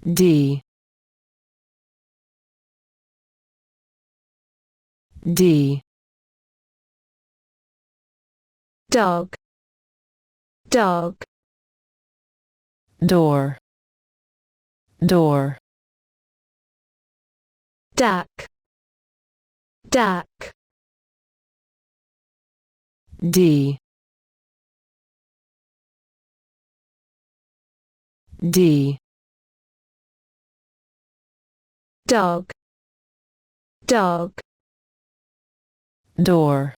D D dog, dog, door door duck, duck, D D dog, dog, door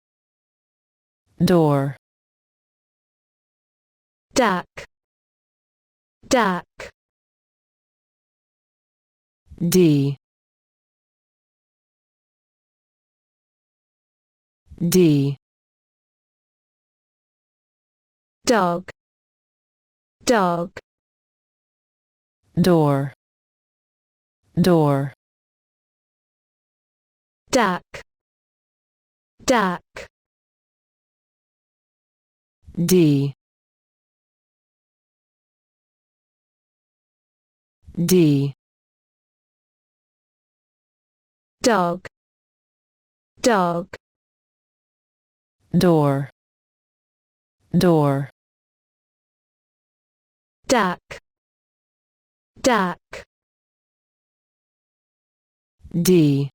door duck, duck, D D dog, dog, door door duck, duck, D D dog, dog, door door duck, duck, D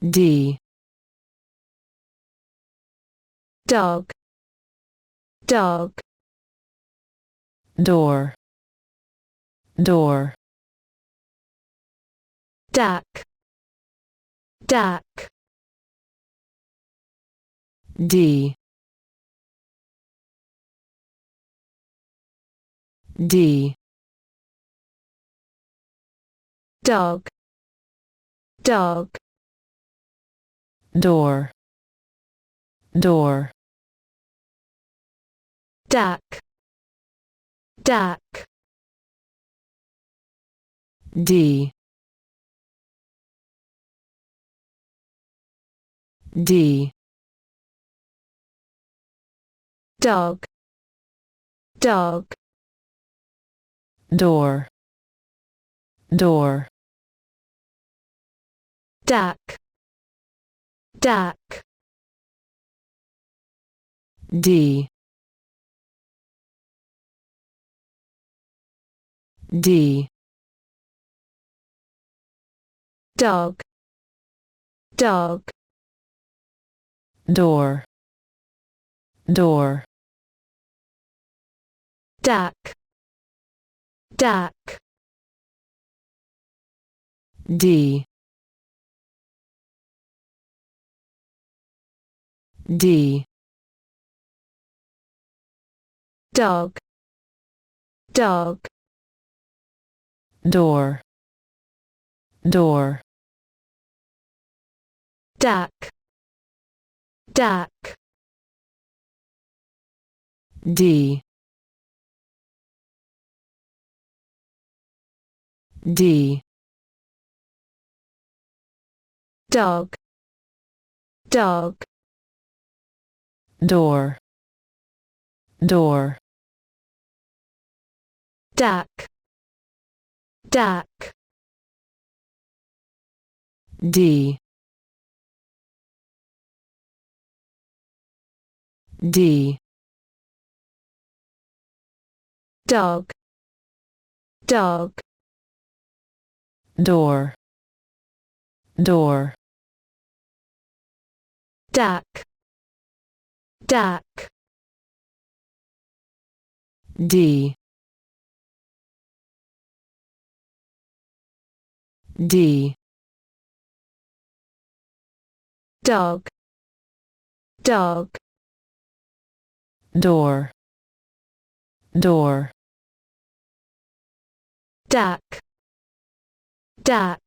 D dog, dog, door door duck, duck, D D dog, dog, door door duck, duck, D D dog, dog, door door duck, duck, D D dog, dog, door door duck, duck, D D dog, dog, door door duck, duck, D D dog, dog, door door duck, duck, D D dog, dog, door door duck, duck, D D dog, dog, door door duck, duck,